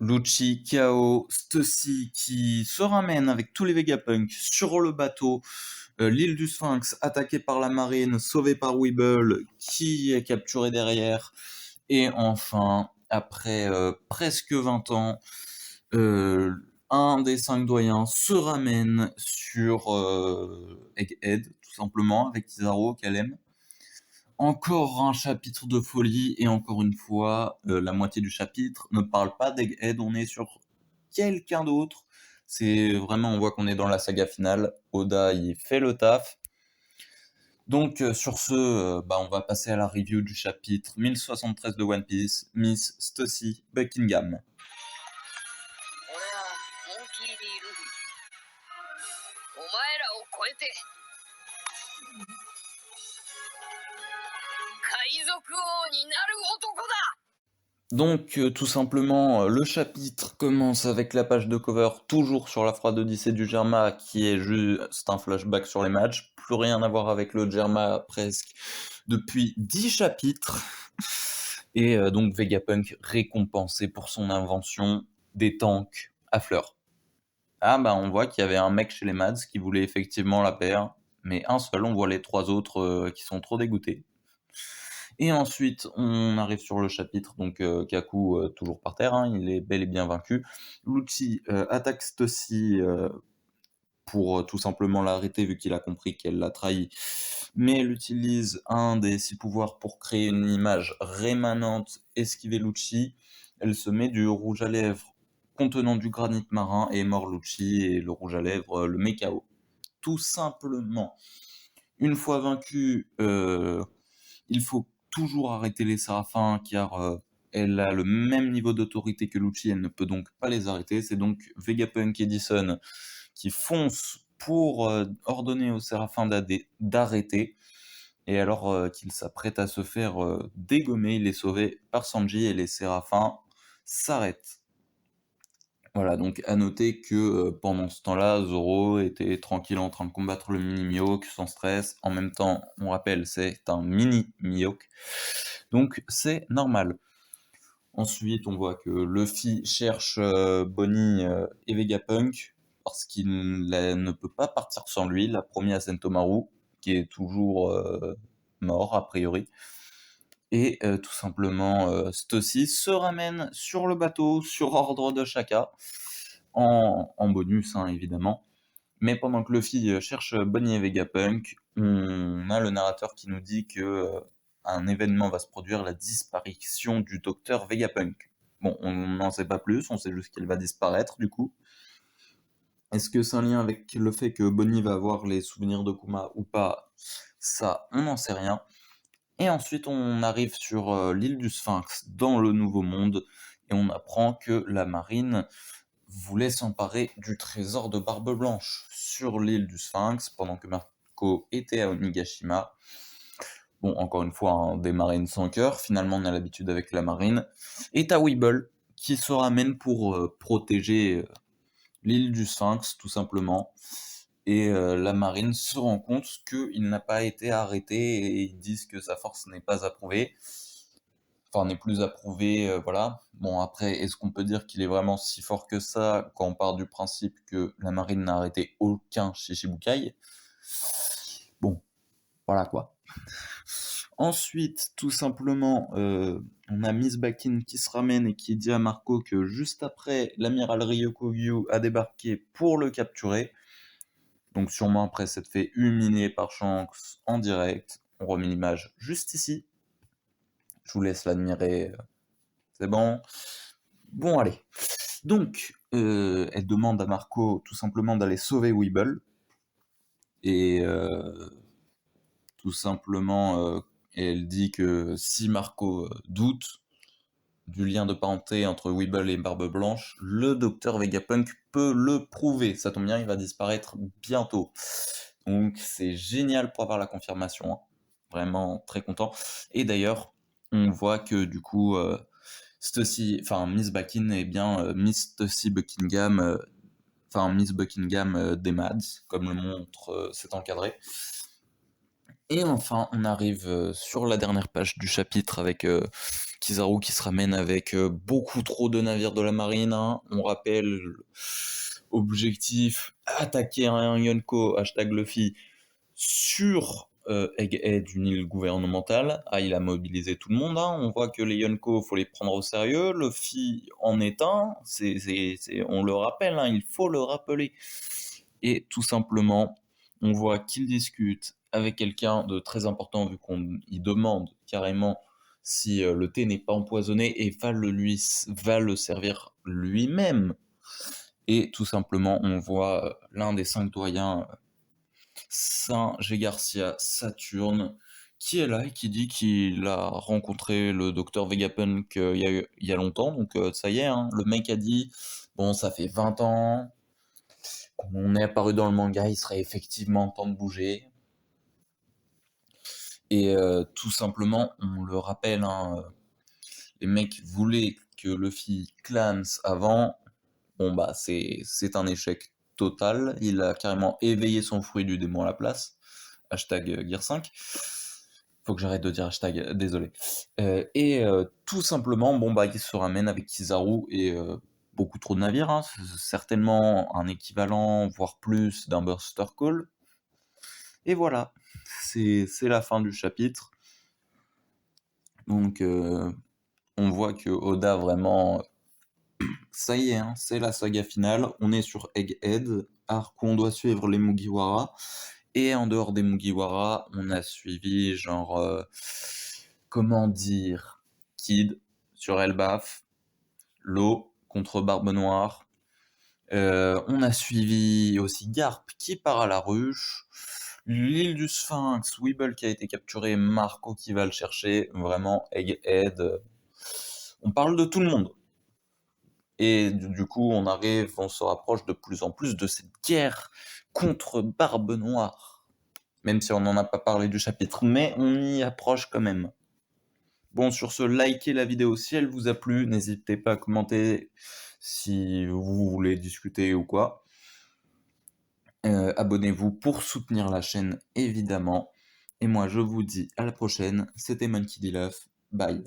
Lucci, KO, Stussy qui se ramène avec tous les Vegapunk sur le bateau, l'île du Sphinx attaquée par la marine, sauvée par Weeble qui est capturé derrière. Et enfin, après presque 20 ans, euh, un des 5 doyens se ramène sur Egghead, tout simplement, avec Kizaru qu'elle aime. Encore un chapitre de folie, et encore une fois, la moitié du chapitre ne parle pas d'Egghead, on est sur quelqu'un d'autre. C'est vraiment, on voit qu'on est dans la saga finale. Oda, il fait le taf. Donc sur ce, on va passer à la review du chapitre 1073 de One Piece, Miss Stussy Buckingham. 俺はモンキー・ディ・ルフィ。お前らを超えて海賊王になる男だ。 Donc tout simplement, le chapitre commence avec la page de cover, toujours sur la phrase d'Odyssée du Germa, qui est juste un flashback sur les matchs, plus rien à voir avec le Germa presque depuis 10 chapitres. Et donc Vegapunk récompensé pour son invention des tanks à fleurs. Ah bah on voit qu'il y avait un mec chez les Mads qui voulait effectivement la paire, mais un seul, on voit les 3 autres qui sont trop dégoûtés. Et ensuite, on arrive sur le chapitre, donc Kaku toujours par terre, hein, il est bel et bien vaincu. Lucci attaque Stussy pour tout simplement l'arrêter vu qu'il a compris qu'elle l'a trahi, mais elle utilise un des 6 pouvoirs pour créer une image rémanente, esquiver Lucci. Elle se met du rouge à lèvres contenant du granit marin et mord Lucci, et le rouge à lèvres le met KO. Tout simplement. Une fois vaincu, il faut toujours arrêter les Séraphins, car elle a le même niveau d'autorité que Lucci, elle ne peut donc pas les arrêter. C'est donc Vegapunk et Edison qui foncent pour ordonner aux Séraphins d'arrêter. Et alors qu'il s'apprête à se faire dégommer, il est sauvé par Sanji et les Séraphins s'arrêtent. Voilà, donc à noter que pendant ce temps-là, Zoro était tranquille en train de combattre le mini Mihawk sans stress. En même temps, on rappelle, c'est un mini Mihawk, donc c'est normal. Ensuite, on voit que Luffy cherche Bonnie et Vegapunk parce qu'il ne peut pas partir sans lui. Il a promis à Sentomaru, qui est toujours mort a priori. Et tout simplement, Stussy se ramène sur le bateau sur ordre de Shaka, en bonus hein, évidemment. Mais pendant que Luffy cherche Bonnie et Vegapunk, on a le narrateur qui nous dit que un événement va se produire, la disparition du docteur Vegapunk. Bon, on n'en sait pas plus, on sait juste qu'il va disparaître du coup. Est-ce que c'est un lien avec le fait que Bonnie va avoir les souvenirs de Kuma ou pas? Ça, on n'en sait rien. Et ensuite, on arrive sur l'île du Sphinx, dans le Nouveau Monde, et on apprend que la marine voulait s'emparer du trésor de Barbe Blanche sur l'île du Sphinx, pendant que Marco était à Onigashima. Bon, encore une fois, hein, des marines sans cœur, finalement on a l'habitude avec la marine. Et t'as Weeble, qui se ramène pour protéger l'île du Sphinx, tout simplement. Et la marine se rend compte qu'il n'a pas été arrêté, et ils disent que sa force n'est pas approuvée. Enfin, n'est plus approuvée, voilà. Bon, après, est-ce qu'on peut dire qu'il est vraiment si fort que ça quand on part du principe que la marine n'a arrêté aucun Shichibukai? Bon, voilà quoi. Ensuite, tout simplement, on a Miss Bakin qui se ramène et qui dit à Marco que juste après, l'amiral Ryokugyu a débarqué pour le capturer. Donc sûrement après s'être fait humilier par Shanks en direct. On remet l'image juste ici. Je vous laisse l'admirer. C'est bon. Bon, allez. Donc, elle demande à Marco tout simplement d'aller sauver Weeble. Et tout simplement, elle dit que si Marco doute du lien de parenté entre Weeble et Barbe Blanche, le docteur Vegapunk peut le prouver. Ça tombe bien, il va disparaître bientôt. Donc c'est génial pour avoir la confirmation. Hein. Vraiment très content. Et d'ailleurs, on voit que du coup, Miss Bakin est bien Miss Stussy Buckingham, Miss Buckingham des Mads, comme le montre cet encadré. Et enfin, on arrive sur la dernière page du chapitre avec Kizaru qui se ramène avec beaucoup trop de navires de la marine, hein. On rappelle, objectif, attaquer un Yonko, hashtag Luffy, sur Egghead, une île gouvernementale. Ah, il a mobilisé tout le monde, hein. On voit que les Yonko, faut les prendre au sérieux. Luffy en est un. On le rappelle, hein, il faut le rappeler. Et tout simplement, on voit qu'il discute avec quelqu'un de très important, vu qu'on il demande carrément si le thé n'est pas empoisonné et va le servir lui-même. Et tout simplement, on voit l'un des 5 doyens, Saint G. Garcia Saturne, qui est là et qui dit qu'il a rencontré le docteur Vegapunk il y a longtemps. Donc ça y est, hein, le mec a dit, bon, ça fait 20 ans, on est apparu dans le manga, il serait effectivement temps de bouger. Et tout simplement, on le rappelle, hein, les mecs voulaient que Luffy clans avant. Bon bah c'est un échec total. Il a carrément éveillé son fruit du démon à la place. Hashtag Gear 5. Faut que j'arrête de dire hashtag, désolé. Tout simplement, bon bah il se ramène avec Kizaru et beaucoup trop de navires, hein. C'est certainement un équivalent, voire plus, d'un Buster Call. Et voilà, c'est la fin du chapitre. Donc on voit que Oda vraiment, ça y est, hein, c'est la saga finale. On est sur Egghead, arc où on doit suivre les Mugiwara. Et en dehors des Mugiwara, on a suivi genre, comment dire, Kid sur Elbaf, Law contre Barbe Noire. On a suivi aussi Garp qui part à la ruche. L'île du Sphinx, Weeble qui a été capturé, Marco qui va le chercher. Vraiment, Egghead. On parle de tout le monde. Et du coup, on se rapproche de plus en plus de cette guerre contre Barbe Noire. Même si on n'en a pas parlé du chapitre, mais on y approche quand même. Bon, sur ce, likez la vidéo si elle vous a plu. N'hésitez pas à commenter si vous voulez discuter ou quoi. Abonnez-vous pour soutenir la chaîne, évidemment. Et moi, je vous dis à la prochaine. C'était Monkey D. Love. Bye.